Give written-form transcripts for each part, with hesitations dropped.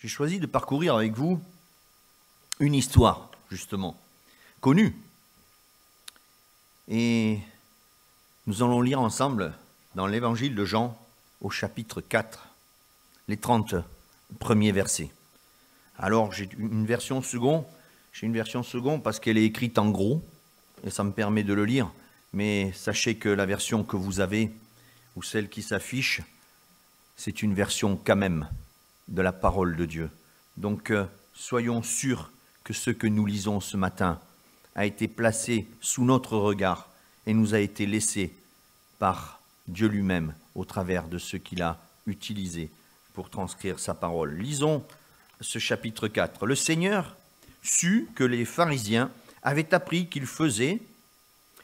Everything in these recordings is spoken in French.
j'ai choisi de parcourir avec vous une histoire, justement, connue. Et nous allons lire ensemble dans l'évangile de Jean, au chapitre 4, les 30 premiers versets. Alors, j'ai une version seconde parce qu'elle est écrite en gros, et ça me permet de le lire. Mais sachez que la version que vous avez, ou celle qui s'affiche, c'est une version quand même de la parole de Dieu. Donc, soyons sûrs que ce que nous lisons ce matin a été placé sous notre regard et nous a été laissé par Dieu lui-même au travers de ce qu'il a utilisé pour transcrire sa parole. Lisons ce chapitre 4. Le Seigneur sut que les pharisiens avaient appris qu'il faisait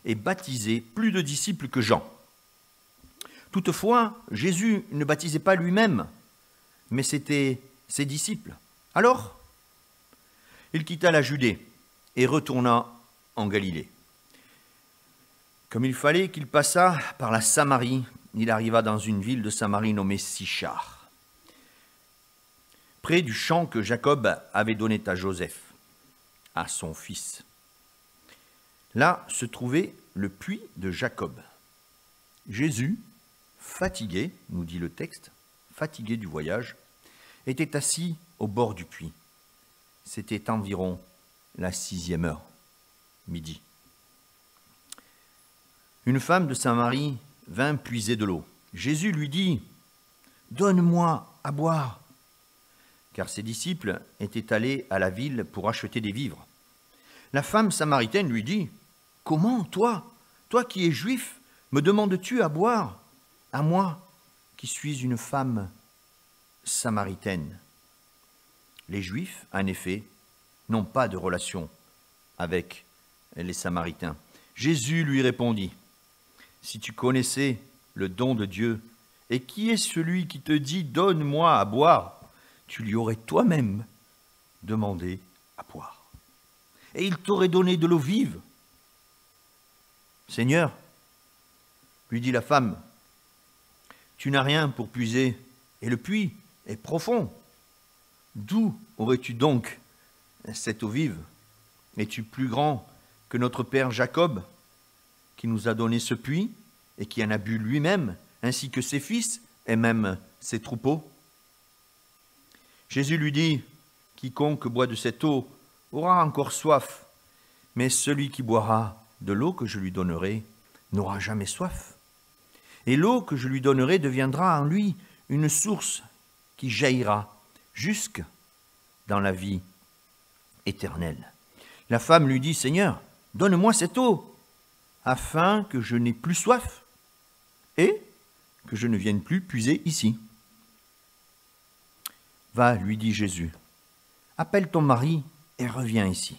et baptisait plus de disciples que Jean. Toutefois, Jésus ne baptisait pas lui-même, mais c'était ses disciples. Alors, il quitta la Judée et retourna en Galilée. Comme il fallait qu'il passât par la Samarie, il arriva dans une ville de Samarie nommée Sychar, près du champ que Jacob avait donné à Joseph, à son fils. Là se trouvait le puits de Jacob. Jésus, fatigué, nous dit le texte, fatigué du voyage, était assis au bord du puits. C'était environ la 6e heure, midi. Une femme de Samarie vint puiser de l'eau. Jésus lui dit « Donne-moi à boire », car ses disciples étaient allés à la ville pour acheter des vivres. La femme samaritaine lui dit « Comment, toi qui es juif, me demandes-tu à boire, à moi qui suis une femme samaritaine ?» Les Juifs, en effet, n'ont pas de relation avec les Samaritains. Jésus lui répondit, « Si tu connaissais le don de Dieu, et qui est celui qui te dit « Donne-moi à boire », tu lui aurais toi-même demandé à boire. Et il t'aurait donné de l'eau vive. Seigneur, lui dit la femme, tu n'as rien pour puiser, et le puits est profond. D'où aurais-tu donc cette eau vive? Es-tu plus grand que notre père Jacob, qui nous a donné ce puits et qui en a bu lui-même, ainsi que ses fils et même ses troupeaux? Jésus lui dit, quiconque boit de cette eau aura encore soif, mais celui qui boira de l'eau que je lui donnerai n'aura jamais soif. Et l'eau que je lui donnerai deviendra en lui une source qui jaillira jusque dans la vie éternelle. La femme lui dit, Seigneur, donne-moi cette eau, afin que je n'ai plus soif et que je ne vienne plus puiser ici. Va, lui dit Jésus, appelle ton mari et reviens ici.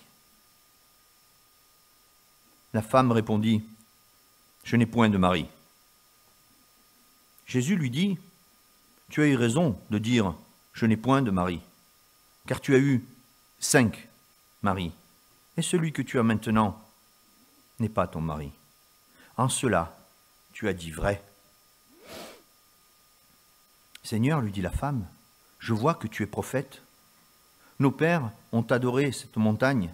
La femme répondit, je n'ai point de mari. Jésus lui dit, tu as eu raison de dire, je n'ai point de mari, car tu as eu 5 maris, et celui que tu as maintenant n'est pas ton mari. En cela, tu as dit vrai. Seigneur, lui dit la femme, je vois que tu es prophète. Nos pères ont adoré cette montagne,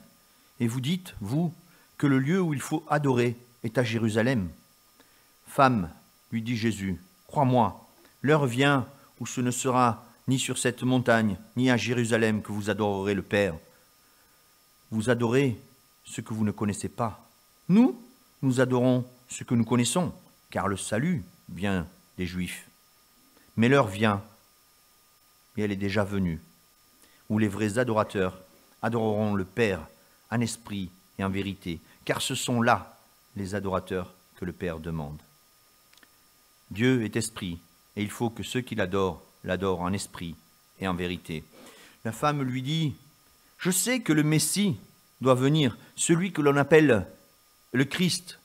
et vous dites, vous, que le lieu où il faut adorer est à Jérusalem. Femme, lui dit Jésus, crois-moi, l'heure vient où ce ne sera ni sur cette montagne, ni à Jérusalem que vous adorerez le Père. Vous adorez ce que vous ne connaissez pas. Nous adorons ce que nous connaissons, car le salut vient des Juifs. Mais l'heure vient, et elle est déjà venue, où les vrais adorateurs adoreront le Père en esprit et en vérité, car ce sont là les adorateurs que le Père demande. Dieu est esprit, et il faut que ceux qui l'adorent en esprit et en vérité. La femme lui dit, « Je sais que le Messie doit venir, celui que l'on appelle le Christ.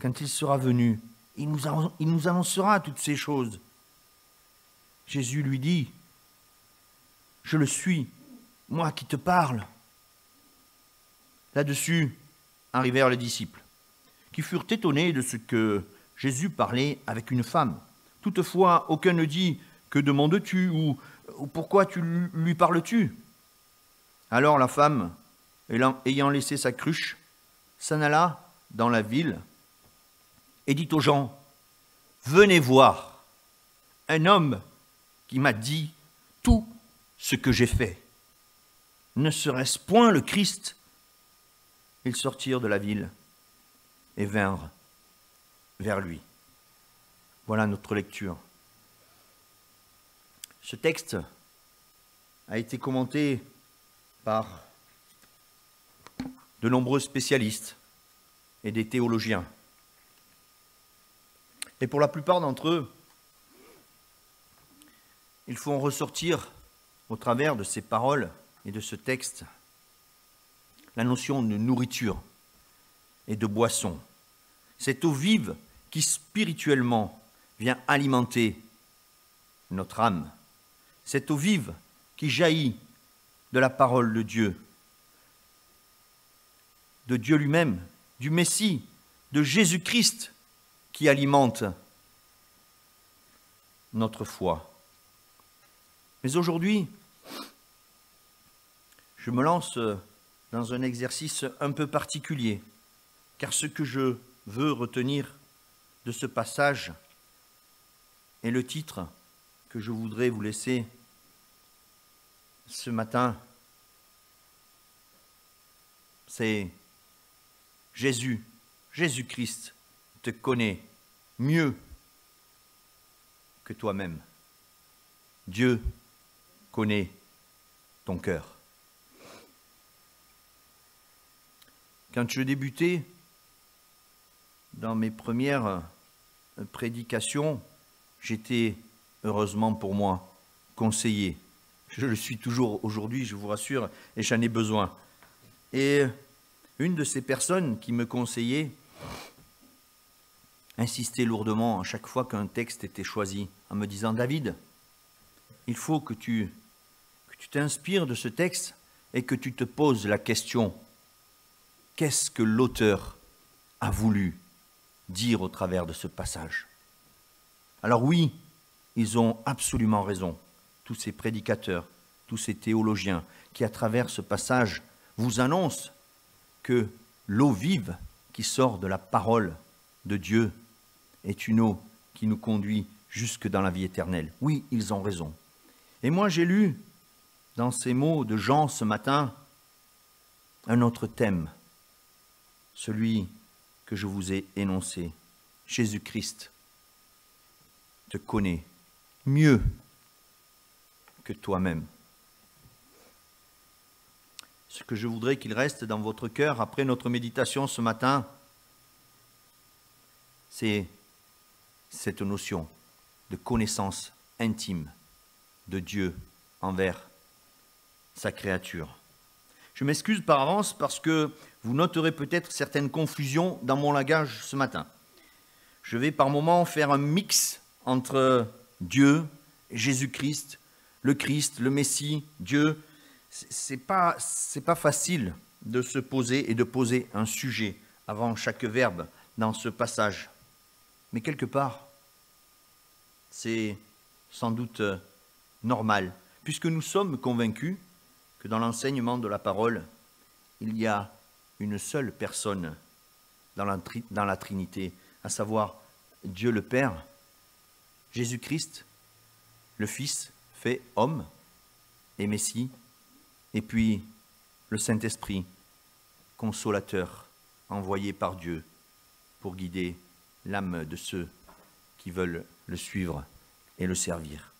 Quand il sera venu, il nous annoncera toutes ces choses. » Jésus lui dit, « Je le suis, moi qui te parle. » Là-dessus arrivèrent les disciples, qui furent étonnés de ce que Jésus parlait avec une femme. Toutefois, aucun ne dit, « Que demandes-tu » ou pourquoi lui parles-tu » Alors la femme, ayant laissé sa cruche, s'en alla dans la ville et dit aux gens, « Venez voir un homme qui m'a dit tout ce que j'ai fait. Ne serait-ce point le Christ ?» Ils sortirent de la ville et vinrent vers lui. Voilà notre lecture. Ce texte a été commenté par de nombreux spécialistes et des théologiens. Et pour la plupart d'entre eux, ils font ressortir au travers de ces paroles et de ce texte la notion de nourriture et de boisson. Cette eau vive qui spirituellement vient alimenter notre âme. Cette eau vive qui jaillit de la parole de Dieu lui-même, du Messie, de Jésus-Christ qui alimente notre foi. Mais aujourd'hui, je me lance dans un exercice un peu particulier, car ce que je veux retenir de ce passage est le titre que je voudrais vous laisser ce matin. C'est Jésus-Christ te connaît mieux que toi-même. Dieu connaît ton cœur. Quand je débutais dans mes premières prédications, j'étais, heureusement pour moi, conseiller. Je le suis toujours aujourd'hui, je vous rassure, et j'en ai besoin. Et une de ces personnes qui me conseillait insistait lourdement à chaque fois qu'un texte était choisi, en me disant « David, il faut que tu t'inspires de ce texte et que tu te poses la question « Qu'est-ce que l'auteur a voulu dire au travers de ce passage ?» Alors oui, ils ont absolument raison, tous ces prédicateurs, tous ces théologiens qui, à travers ce passage, vous annoncent que l'eau vive qui sort de la parole de Dieu est une eau qui nous conduit jusque dans la vie éternelle. Oui, ils ont raison. Et moi, j'ai lu dans ces mots de Jean ce matin un autre thème, celui que je vous ai énoncé. Jésus-Christ te connaît mieux que toi-même. Ce que je voudrais qu'il reste dans votre cœur après notre méditation ce matin, c'est cette notion de connaissance intime de Dieu envers sa créature. Je m'excuse par avance parce que vous noterez peut-être certaines confusions dans mon langage ce matin. Je vais par moments faire un mix entre Dieu et Jésus-Christ, le Messie, Dieu. C'est pas facile de se poser et de poser un sujet avant chaque verbe dans ce passage. Mais quelque part, c'est sans doute normal, puisque nous sommes convaincus que dans l'enseignement de la parole, il y a une seule personne dans la Trinité, à savoir Dieu le Père, Jésus-Christ, le Fils fait homme et Messie, et puis le Saint-Esprit, consolateur, envoyé par Dieu pour guider l'âme de ceux qui veulent le suivre et le servir.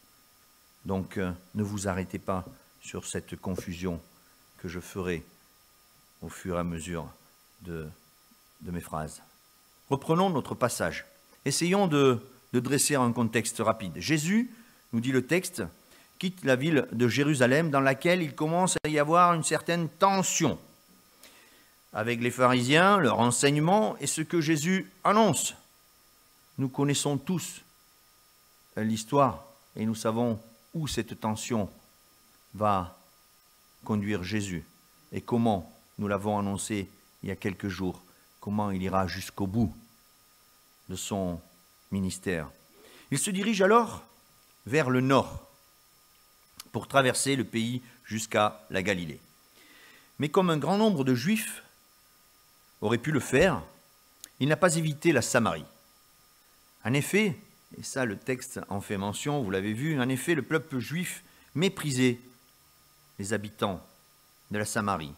Donc, ne vous arrêtez pas sur cette confusion que je ferai au fur et à mesure de mes phrases. Reprenons notre passage. Essayons de dresser un contexte rapide. Jésus, nous dit le texte, quitte la ville de Jérusalem dans laquelle il commence à y avoir une certaine tension avec les pharisiens, leur enseignement et ce que Jésus annonce. Nous connaissons tous l'histoire et nous savons où cette tension va conduire Jésus et comment, nous l'avons annoncé il y a quelques jours, comment il ira jusqu'au bout de son ministère. Il se dirige alors vers le nord. pour traverser le pays jusqu'à la Galilée. Mais comme un grand nombre de Juifs auraient pu le faire, il n'a pas évité la Samarie. En effet, et ça le texte en fait mention, vous l'avez vu, en effet le peuple juif méprisait les habitants de la Samarie.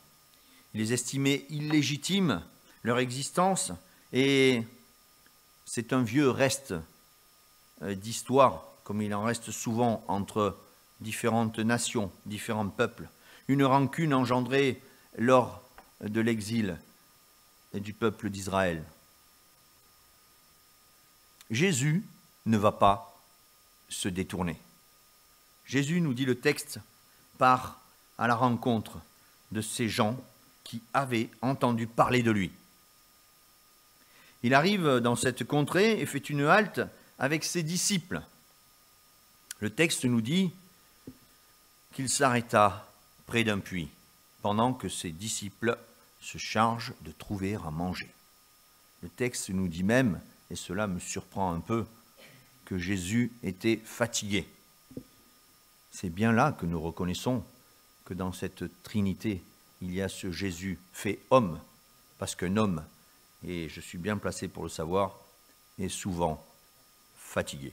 Il les estimait illégitimes, leur existence, et c'est un vieux reste d'histoire, comme il en reste souvent entre différentes nations, différents peuples. Une rancune engendrée lors de l'exil du peuple d'Israël. Jésus ne va pas se détourner. Jésus, nous dit le texte, part à la rencontre de ces gens qui avaient entendu parler de lui. Il arrive dans cette contrée et fait une halte avec ses disciples. Le texte nous dit qu'il s'arrêta près d'un puits pendant que ses disciples se chargent de trouver à manger. Le texte nous dit même, et cela me surprend un peu, que Jésus était fatigué. C'est bien là que nous reconnaissons que dans cette Trinité, il y a ce Jésus fait homme, parce qu'un homme, et je suis bien placé pour le savoir, est souvent fatigué.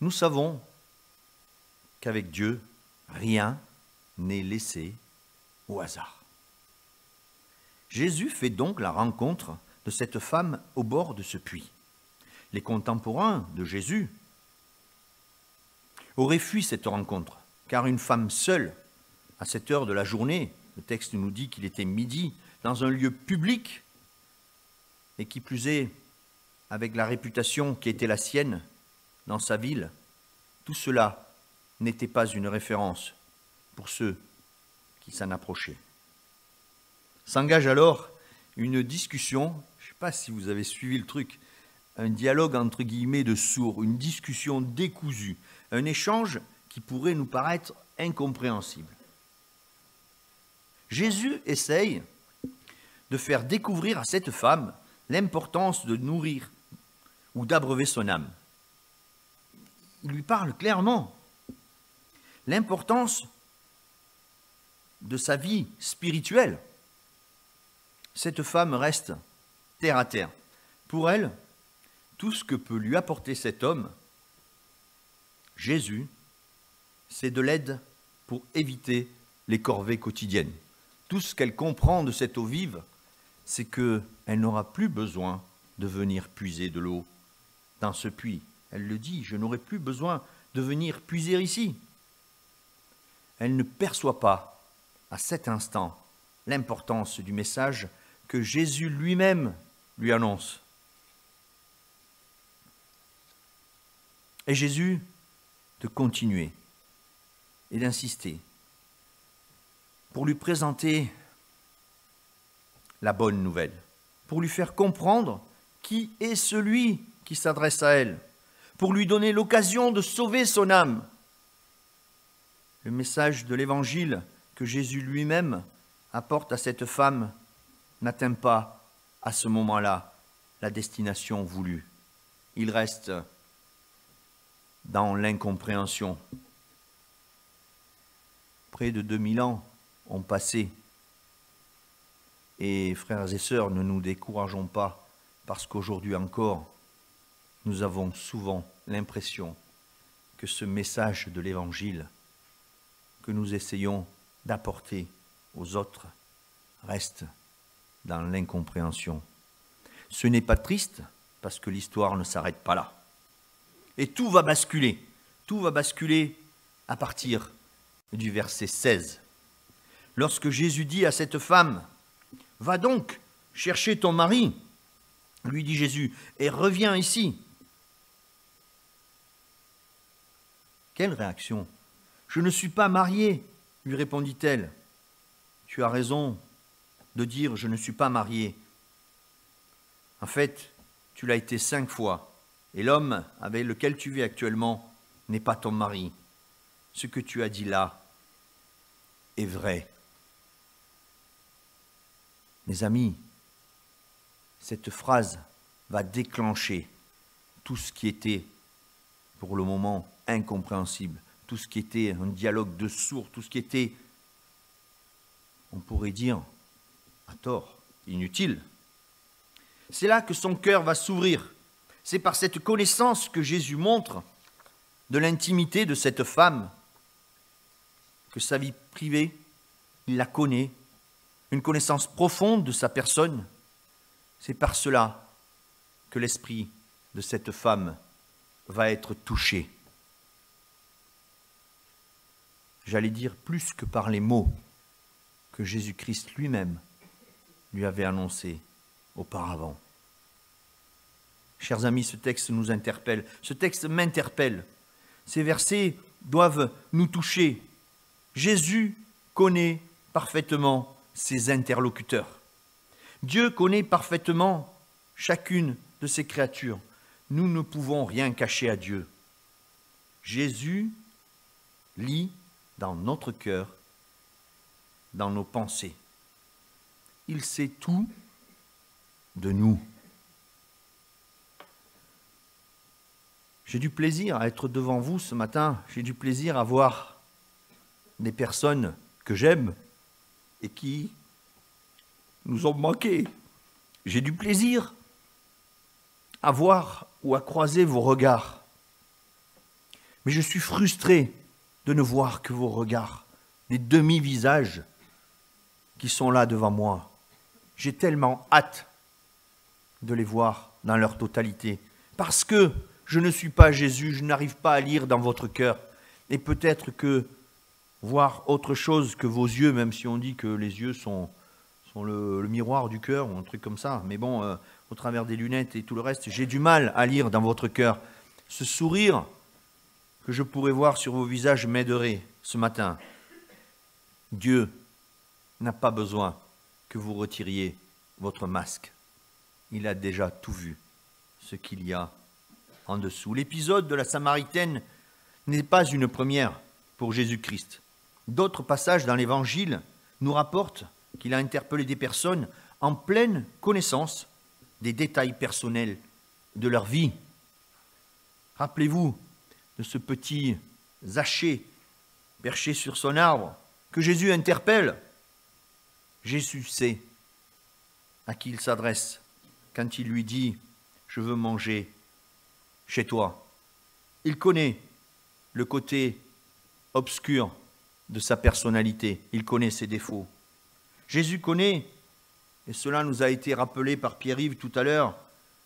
Nous savons qu'avec Dieu, rien n'est laissé au hasard. Jésus fait donc la rencontre de cette femme au bord de ce puits. Les contemporains de Jésus auraient fui cette rencontre, car une femme seule, à cette heure de la journée, le texte nous dit qu'il était midi, dans un lieu public, et qui plus est, avec la réputation qui était la sienne dans sa ville, tout cela n'était pas une référence pour ceux qui s'en approchaient. S'engage alors une discussion, je ne sais pas si vous avez suivi le truc, un dialogue entre guillemets de sourds, une discussion décousue, un échange qui pourrait nous paraître incompréhensible. Jésus essaye de faire découvrir à cette femme l'importance de nourrir ou d'abreuver son âme. Il lui parle clairement. L'importance de sa vie spirituelle. Cette femme reste terre à terre. Pour elle, tout ce que peut lui apporter cet homme, Jésus, c'est de l'aide pour éviter les corvées quotidiennes. Tout ce qu'elle comprend de cette eau vive, c'est qu'elle n'aura plus besoin de venir puiser de l'eau dans ce puits. Elle le dit, je n'aurai plus besoin de venir puiser ici. Elle ne perçoit pas, à cet instant, l'importance du message que Jésus lui-même lui annonce. Et Jésus de continuer et d'insister pour lui présenter la bonne nouvelle, pour lui faire comprendre qui est celui qui s'adresse à elle, pour lui donner l'occasion de sauver son âme. Le message de l'Évangile que Jésus lui-même apporte à cette femme n'atteint pas à ce moment-là la destination voulue. Il reste dans l'incompréhension. Près de 2000 ans ont passé. Et frères et sœurs, ne nous décourageons pas, parce qu'aujourd'hui encore, nous avons souvent l'impression que ce message de l'Évangile que nous essayons d'apporter aux autres reste dans l'incompréhension. Ce n'est pas triste, parce que l'histoire ne s'arrête pas là. Et tout va basculer à partir du verset 16. Lorsque Jésus dit à cette femme, « Va donc chercher ton mari », lui dit Jésus, « et reviens ici ». Quelle réaction ? « Je ne suis pas mariée », lui répondit-elle. « Tu as raison de dire « je ne suis pas mariée ». En fait, tu l'as été 5 fois, et l'homme avec lequel tu vis actuellement n'est pas ton mari. Ce que tu as dit là est vrai. Mes amis, cette phrase va déclencher tout ce qui était pour le moment incompréhensible, tout ce qui était un dialogue de sourds, tout ce qui était, on pourrait dire, à tort, inutile. C'est là que son cœur va s'ouvrir. C'est par cette connaissance que Jésus montre de l'intimité de cette femme, que sa vie privée, il la connaît, une connaissance profonde de sa personne. C'est par cela que l'esprit de cette femme va être touché. J'allais dire plus que par les mots que Jésus-Christ lui-même lui avait annoncés auparavant. Chers amis, ce texte nous interpelle, ce texte m'interpelle. Ces versets doivent nous toucher. Jésus connaît parfaitement ses interlocuteurs. Dieu connaît parfaitement chacune de ses créatures. Nous ne pouvons rien cacher à Dieu. Jésus lit dans notre cœur, dans nos pensées. Il sait tout de nous. J'ai du plaisir à être devant vous ce matin. J'ai du plaisir à voir des personnes que j'aime et qui nous ont manqué. J'ai du plaisir à voir ou à croiser vos regards. Mais je suis frustré de ne voir que vos regards, des demi-visages qui sont là devant moi. J'ai tellement hâte de les voir dans leur totalité. Parce que je ne suis pas Jésus, je n'arrive pas à lire dans votre cœur. Et peut-être que voir autre chose que vos yeux, même si on dit que les yeux sont le miroir du cœur ou un truc comme ça. Mais bon, au travers des lunettes et tout le reste, j'ai du mal à lire dans votre cœur. Ce sourire que je pourrais voir sur vos visages m'aiderait ce matin. Dieu n'a pas besoin que vous retiriez votre masque. Il a déjà tout vu, ce qu'il y a en dessous. L'épisode de la Samaritaine n'est pas une première pour Jésus-Christ. D'autres passages dans l'Évangile nous rapportent qu'il a interpellé des personnes en pleine connaissance des détails personnels de leur vie. Rappelez-vous de ce petit Zachée perché sur son arbre que Jésus interpelle. Jésus sait à qui il s'adresse quand il lui dit « Je veux manger chez toi ». Il connaît le côté obscur de sa personnalité. Il connaît ses défauts. Jésus connaît, et cela nous a été rappelé par Pierre-Yves tout à l'heure,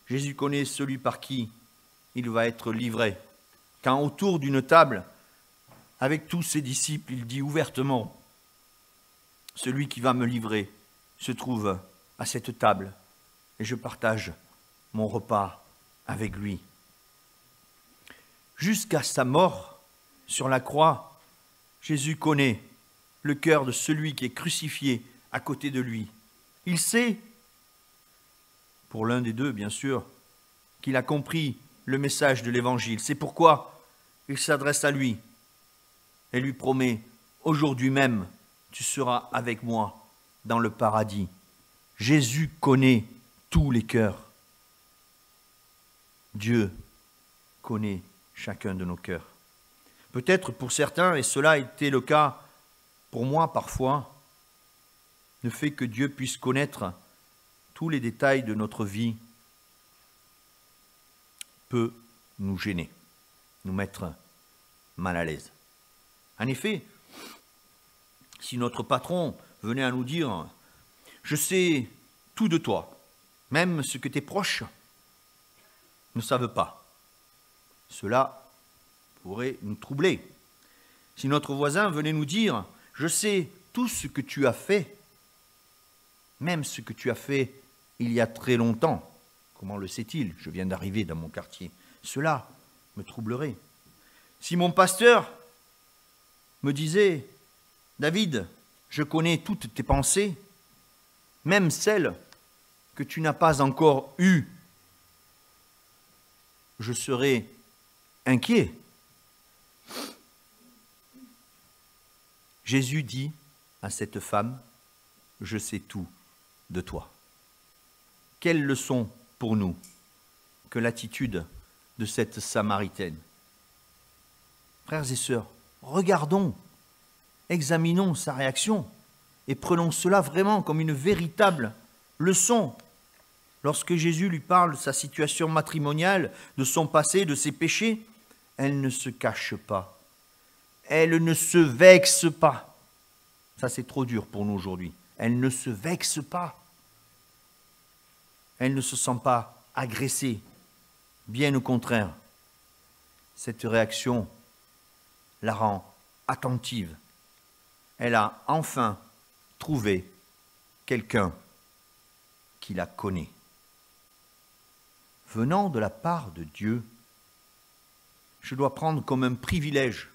Jésus connaît celui par qui il va être livré. Quand autour d'une table, avec tous ses disciples, il dit ouvertement « Celui qui va me livrer se trouve à cette table, et je partage mon repas avec lui. » Jusqu'à sa mort sur la croix, Jésus connaît le cœur de celui qui est crucifié à côté de lui. Il sait, pour l'un des deux bien sûr, qu'il a compris le message de l'Évangile. C'est pourquoi il s'adresse à lui et lui promet « Aujourd'hui même, tu seras avec moi dans le paradis. » Jésus connaît tous les cœurs. Dieu connaît chacun de nos cœurs. Peut-être pour certains, et cela a été le cas pour moi parfois, le fait que Dieu puisse connaître tous les détails de notre vie peut nous gêner, nous mettre mal à l'aise. En effet, si notre patron venait à nous dire « Je sais tout de toi, même ce que tes proches ne savent pas », cela pourrait nous troubler. Si notre voisin venait nous dire « Je sais tout ce que tu as fait », même ce que tu as fait il y a très longtemps, comment le sait-il? Je viens d'arriver dans mon quartier. Cela me troublerait. Si mon pasteur me disait « David, je connais toutes tes pensées, même celles que tu n'as pas encore eues », je serais inquiet. Jésus dit à cette femme « Je sais tout de toi ». Quelle leçon pour nous que l'attitude de cette Samaritaine. Frères et sœurs, regardons, examinons sa réaction et prenons cela vraiment comme une véritable leçon. Lorsque Jésus lui parle de sa situation matrimoniale, de son passé, de ses péchés, elle ne se cache pas. Elle ne se vexe pas. Ça, c'est trop dur pour nous aujourd'hui. Elle ne se vexe pas. Elle ne se sent pas agressée. Bien au contraire. Cette réaction la rend attentive. Elle a enfin trouvé quelqu'un qui la connaît. Venant de la part de Dieu, je dois prendre comme un privilège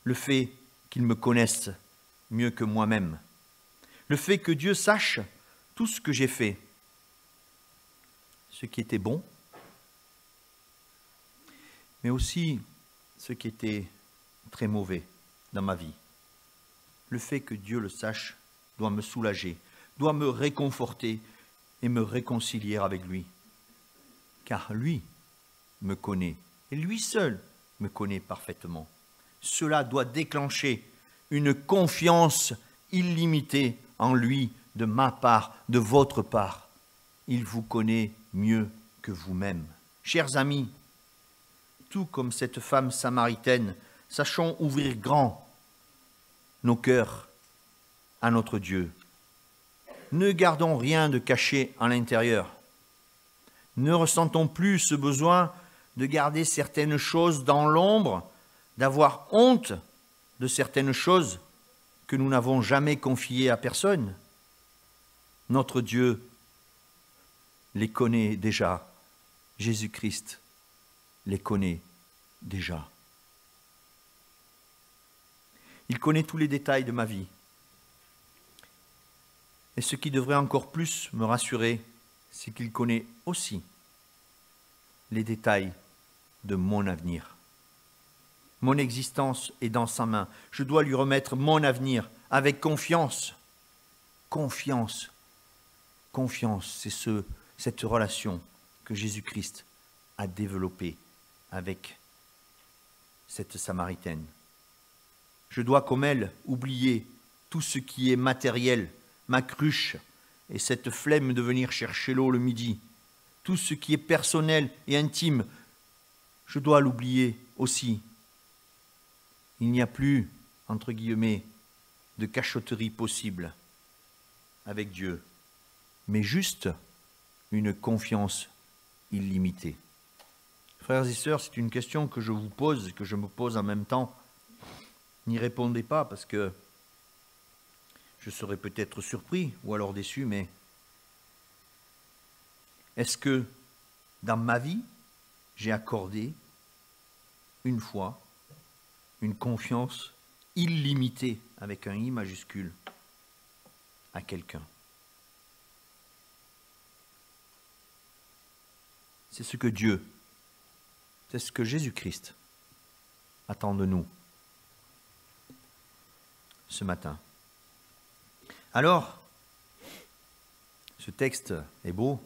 le fait qu'il me connaisse mieux que moi-même. Le fait que Dieu sache tout ce que j'ai fait, ce qui était bon, mais aussi ce qui était très mauvais dans ma vie. Le fait que Dieu le sache doit me soulager, doit me réconforter et me réconcilier avec lui. Car lui me connaît, et lui seul me connaît parfaitement. Cela doit déclencher une confiance illimitée en lui, de ma part, de votre part. Il vous connaît mieux que vous-même. Chers amis, tout comme cette femme samaritaine, sachons ouvrir grand nos cœurs à notre Dieu. Ne gardons rien de caché à l'intérieur. Ne ressentons plus ce besoin de garder certaines choses dans l'ombre, d'avoir honte de certaines choses que nous n'avons jamais confiées à personne. Notre Dieu les connaît déjà. Jésus-Christ les connaît déjà. Il connaît tous les détails de ma vie. Et ce qui devrait encore plus me rassurer, c'est qu'il connaît aussi les détails de mon avenir. Mon existence est dans sa main. Je dois lui remettre mon avenir avec confiance. Confiance. Confiance, c'est cette relation que Jésus-Christ a développée avec cette Samaritaine. Je dois, comme elle, oublier tout ce qui est matériel, ma cruche et cette flemme de venir chercher l'eau le midi. Tout ce qui est personnel et intime, je dois l'oublier aussi. Il n'y a plus, entre guillemets, de cachotterie possible avec Dieu, mais juste une confiance illimitée. Frères et sœurs, c'est une question que je vous pose, que je me pose en même temps. N'y répondez pas parce que je serais peut-être surpris ou alors déçu, mais est-ce que dans ma vie, j'ai accordé une fois une confiance illimitée, avec un I majuscule, à quelqu'un? C'est ce que Dieu, c'est ce que Jésus-Christ attend de nous ce matin. Alors, ce texte est beau.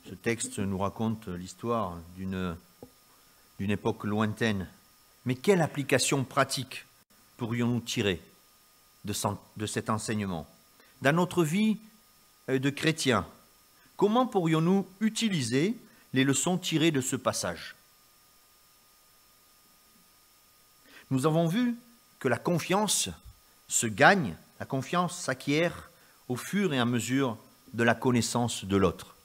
Ce texte nous raconte l'histoire d'une époque lointaine. Mais quelle application pratique pourrions-nous tirer de cet enseignement? Dans notre vie de chrétien, comment pourrions-nous utiliser les leçons tirées de ce passage? Nous avons vu que la confiance se gagne, la confiance s'acquiert au fur et à mesure de la connaissance de l'autre.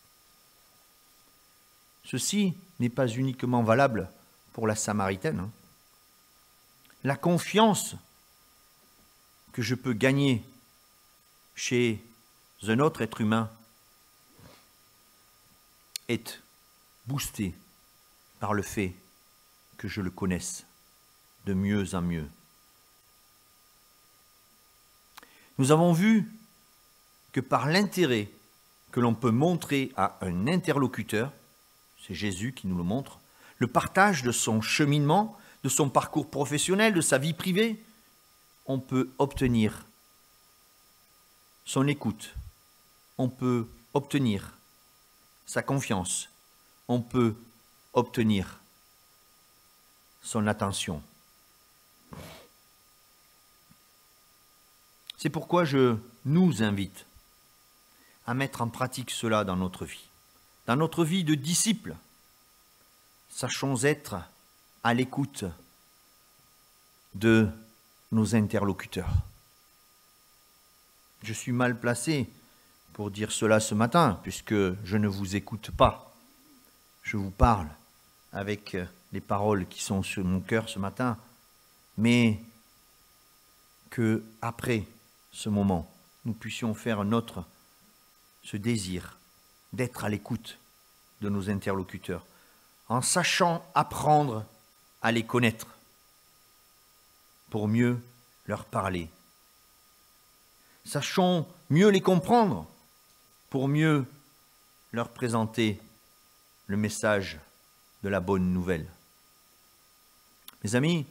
Ceci n'est pas uniquement valable pour la Samaritaine. La confiance que je peux gagner chez un autre être humain est boostée par le fait que je le connaisse de mieux en mieux. Nous avons vu que par l'intérêt que l'on peut montrer à un interlocuteur, c'est Jésus qui nous le montre, le partage de son cheminement, de son parcours professionnel, de sa vie privée, on peut obtenir son écoute, on peut obtenir sa confiance, on peut obtenir son attention. C'est pourquoi je nous invite à mettre en pratique cela dans notre vie. Dans notre vie de disciples, sachons être à l'écoute de nos interlocuteurs. Je suis mal placé pour dire cela ce matin, puisque je ne vous écoute pas. Je vous parle avec les paroles qui sont sur mon cœur ce matin, mais que après ce moment, nous puissions faire notre ce désir d'être à l'écoute de nos interlocuteurs, en sachant apprendre à les connaître pour mieux leur parler. Sachons mieux les comprendre pour mieux leur présenter le message de la bonne nouvelle. Mes amis,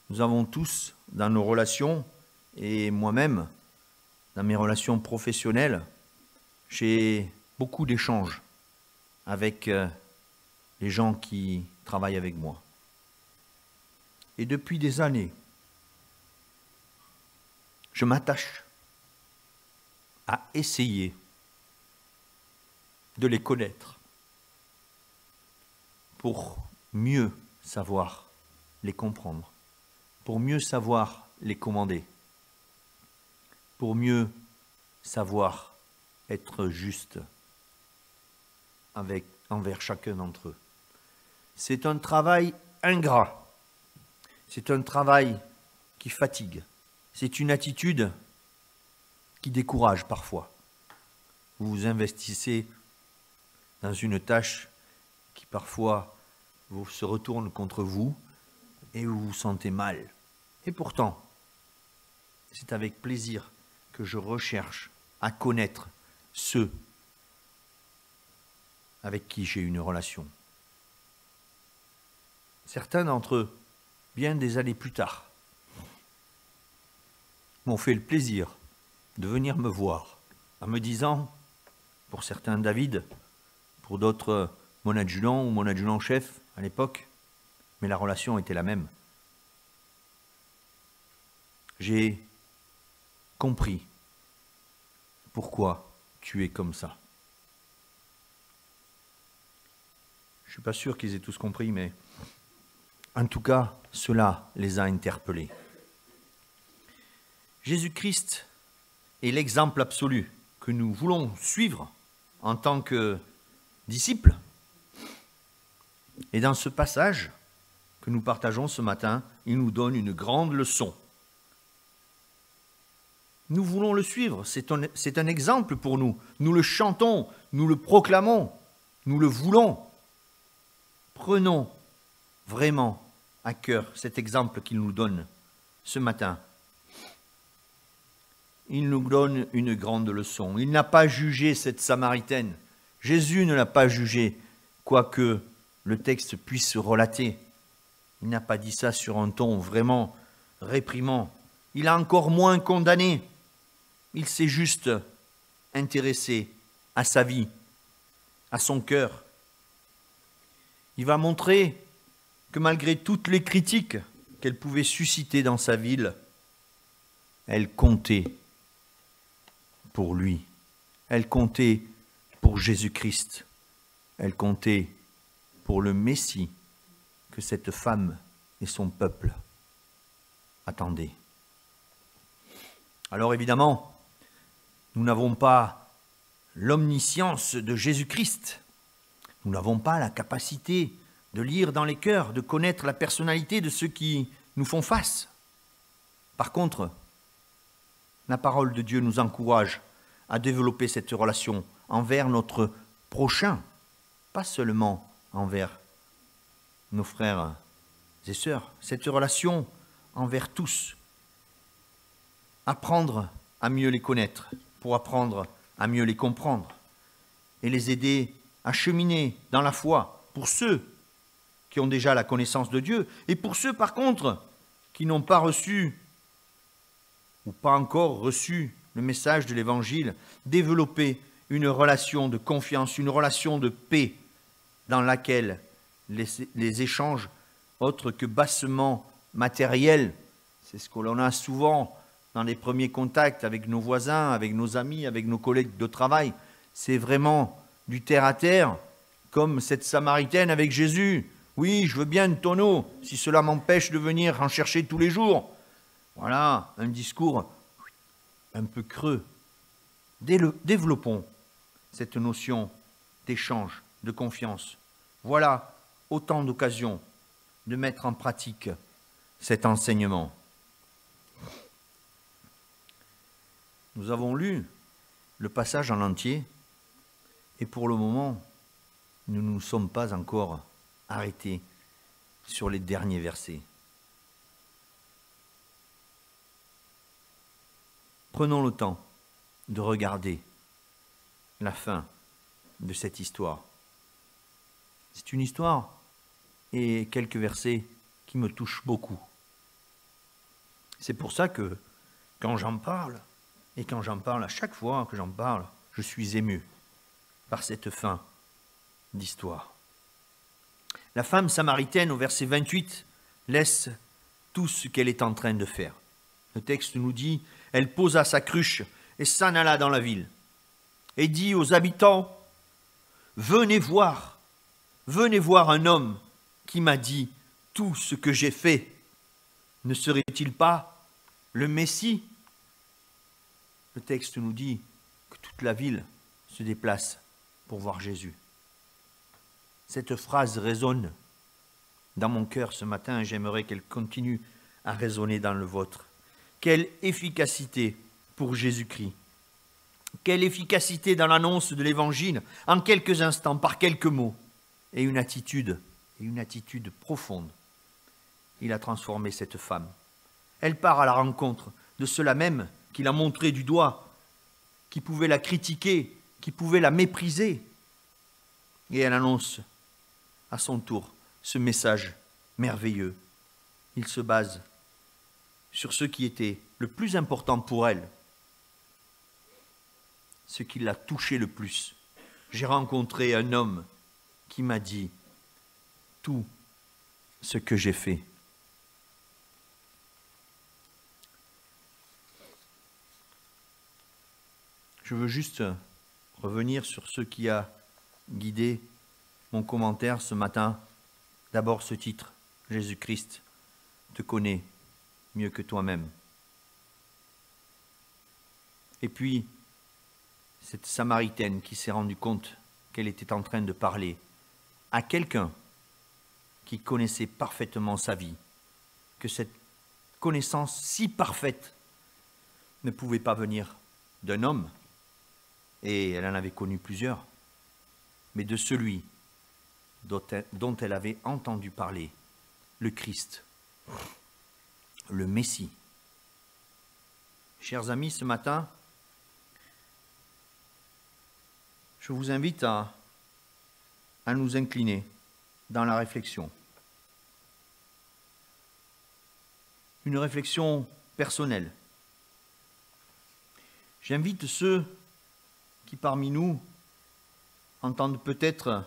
nous avons tous dans nos relations, et moi-même, dans mes relations professionnelles, j'ai beaucoup d'échanges avec les gens qui travaillent avec moi. Et depuis des années, je m'attache à essayer de les connaître pour mieux savoir les comprendre, pour mieux savoir les commander, pour mieux savoir être juste envers chacun d'entre eux. C'est un travail ingrat, c'est un travail qui fatigue, c'est une attitude qui décourage parfois. Vous vous investissez dans une tâche qui parfois se retourne contre vous et vous vous sentez mal. Et pourtant, c'est avec plaisir que je recherche à connaître ceux avec qui j'ai une relation. Certains d'entre eux, bien des années plus tard, m'ont fait le plaisir de venir me voir en me disant, pour certains David, pour d'autres mon adjudant ou mon adjudant-chef à l'époque, mais la relation était la même. J'ai compris pourquoi tu es comme ça. Je ne suis pas sûr qu'ils aient tous compris, mais en tout cas, cela les a interpellés. Jésus-Christ est l'exemple absolu que nous voulons suivre en tant que disciples. Et dans ce passage que nous partageons ce matin, il nous donne une grande leçon. Nous voulons le suivre, c'est un exemple pour nous. Nous le chantons, nous le proclamons, nous le voulons. Prenons vraiment à cœur cet exemple qu'il nous donne ce matin. Il nous donne une grande leçon. Il n'a pas jugé cette Samaritaine. Jésus ne l'a pas jugée, quoique le texte puisse relater. Il n'a pas dit ça sur un ton vraiment réprimant. Il a encore moins condamné. Il s'est juste intéressé à sa vie, à son cœur. Il va montrer que malgré toutes les critiques qu'elle pouvait susciter dans sa ville, elle comptait pour lui. Elle comptait pour Jésus-Christ. Elle comptait pour le Messie que cette femme et son peuple attendaient. Alors évidemment, nous n'avons pas l'omniscience de Jésus-Christ. Nous n'avons pas la capacité de lire dans les cœurs, de connaître la personnalité de ceux qui nous font face. Par contre, la parole de Dieu nous encourage à développer cette relation envers notre prochain, pas seulement envers nos frères et sœurs, cette relation envers tous. Apprendre à mieux les connaître, pour apprendre à mieux les comprendre et les aider à cheminer dans la foi pour ceux qui ont déjà la connaissance de Dieu et pour ceux par contre qui n'ont pas reçu ou pas encore reçu le message de l'Évangile, développer une relation de confiance, une relation de paix dans laquelle les échanges autres que bassement matériel. C'est ce que l'on a souvent dans les premiers contacts avec nos voisins, avec nos amis, avec nos collègues de travail. C'est vraiment du terre-à-terre, comme cette Samaritaine avec Jésus. Oui, je veux bien une tonneau, si cela m'empêche de venir en chercher tous les jours. Voilà, un discours un peu creux. Développons cette notion d'échange, de confiance. Voilà autant d'occasions de mettre en pratique cet enseignement. Nous avons lu le passage en entier et pour le moment, nous ne nous sommes pas encore arrêtés sur les derniers versets. Prenons le temps de regarder la fin de cette histoire. C'est une histoire et quelques versets qui me touchent beaucoup. C'est pour ça que quand j'en parle, et quand j'en parle, à chaque fois que j'en parle, je suis ému par cette fin d'histoire. La femme samaritaine, au verset 28, laisse tout ce qu'elle est en train de faire. Le texte nous dit, elle posa sa cruche et s'en alla dans la ville, et dit aux habitants, venez voir un homme qui m'a dit tout ce que j'ai fait. Ne serait-il pas le Messie? Le texte nous dit que toute la ville se déplace pour voir Jésus. Cette phrase résonne dans mon cœur ce matin et j'aimerais qu'elle continue à résonner dans le vôtre. Quelle efficacité pour Jésus-Christ. Quelle efficacité dans l'annonce de l'Évangile, en quelques instants, par quelques mots, et une attitude profonde. Il a transformé cette femme. Elle part à la rencontre de ceux-là même qu'il a montré du doigt, qui pouvaient la critiquer, qui pouvaient la mépriser. Et elle annonce à son tour ce message merveilleux. Il se base sur ce qui était le plus important pour elle, ce qui l'a touché le plus. J'ai rencontré un homme qui m'a dit tout ce que j'ai fait. Je veux juste revenir sur ce qui a guidé mon commentaire ce matin. D'abord ce titre, Jésus-Christ te connaît mieux que toi-même. Et puis, cette Samaritaine qui s'est rendue compte qu'elle était en train de parler à quelqu'un qui connaissait parfaitement sa vie, que cette connaissance si parfaite ne pouvait pas venir d'un homme, et elle en avait connu plusieurs, mais de celui dont elle avait entendu parler, le Christ, le Messie. Chers amis, ce matin, je vous invite à nous incliner dans la réflexion. Une réflexion personnelle. J'invite ceux qui parmi nous entendent peut-être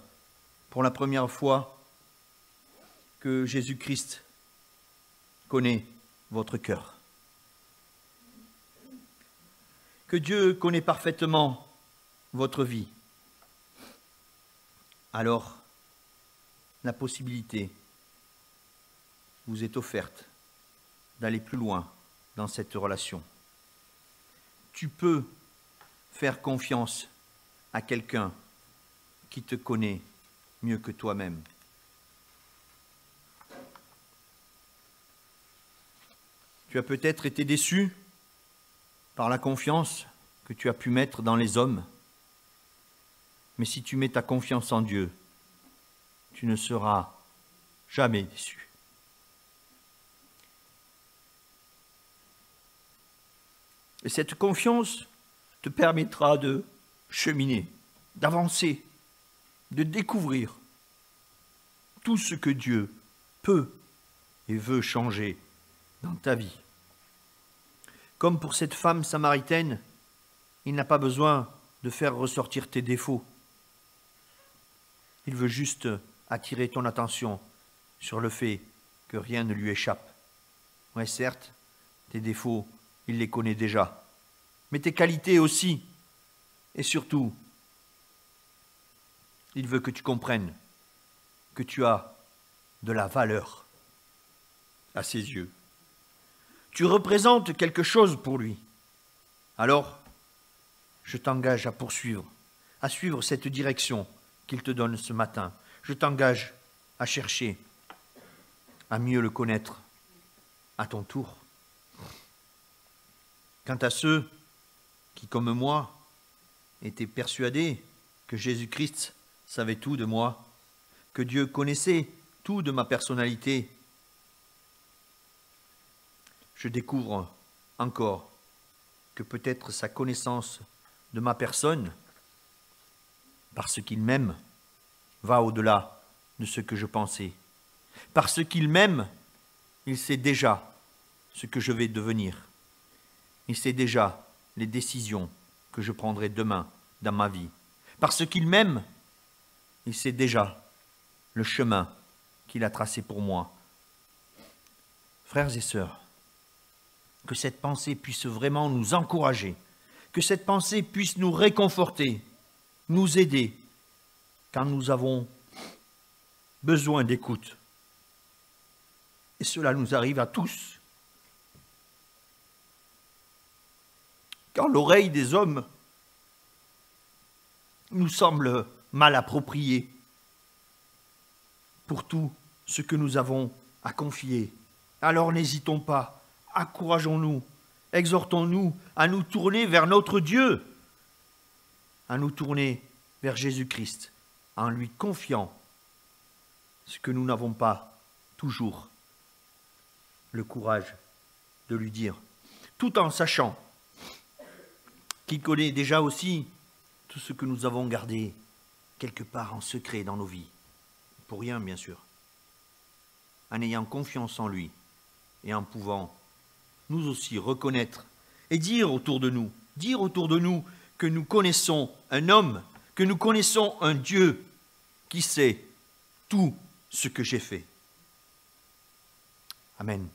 pour la première fois que Jésus-Christ connaît votre cœur. Que Dieu connaît parfaitement votre vie. Alors, la possibilité vous est offerte d'aller plus loin dans cette relation. Tu peux faire confiance à quelqu'un qui te connaît mieux que toi-même. Tu as peut-être été déçu par la confiance que tu as pu mettre dans les hommes, mais si tu mets ta confiance en Dieu, tu ne seras jamais déçu. Et cette confiance te permettra de cheminer, d'avancer, de découvrir tout ce que Dieu peut et veut changer dans ta vie. Comme pour cette femme samaritaine, il n'a pas besoin de faire ressortir tes défauts. Il veut juste attirer ton attention sur le fait que rien ne lui échappe Ouais, certes, tes défauts, il les connaît déjà. Mais tes qualités aussi. Et surtout, il veut que tu comprennes que tu as de la valeur à ses yeux. Tu représentes quelque chose pour lui. Alors, je t'engage à poursuivre, à suivre cette direction qu'il te donne ce matin. Je t'engage à chercher, à mieux le connaître à ton tour. Quant à ceux qui, comme moi, étaient persuadés que Jésus-Christ savait tout de moi, que Dieu connaissait tout de ma personnalité, je découvre encore que peut-être sa connaissance de ma personne, parce qu'il m'aime, va au-delà de ce que je pensais. Parce qu'il m'aime, il sait déjà ce que je vais devenir. Il sait déjà les décisions que je prendrai demain dans ma vie. Parce qu'il m'aime, il sait déjà le chemin qu'il a tracé pour moi. Frères et sœurs, que cette pensée puisse vraiment nous encourager, que cette pensée puisse nous réconforter, nous aider quand nous avons besoin d'écoute. Et cela nous arrive à tous. Quand l'oreille des hommes nous semble mal appropriée pour tout ce que nous avons à confier, alors n'hésitons pas, encourageons-nous, exhortons-nous à nous tourner vers notre Dieu, à nous tourner vers Jésus-Christ, en lui confiant ce que nous n'avons pas toujours le courage de lui dire, tout en sachant qu'il connaît déjà aussi tout ce que nous avons gardé quelque part en secret dans nos vies, pour rien bien sûr, en ayant confiance en lui et en pouvant nous aussi reconnaître et dire autour de nous que nous connaissons un homme, que nous connaissons un Dieu qui sait tout ce que j'ai fait. Amen.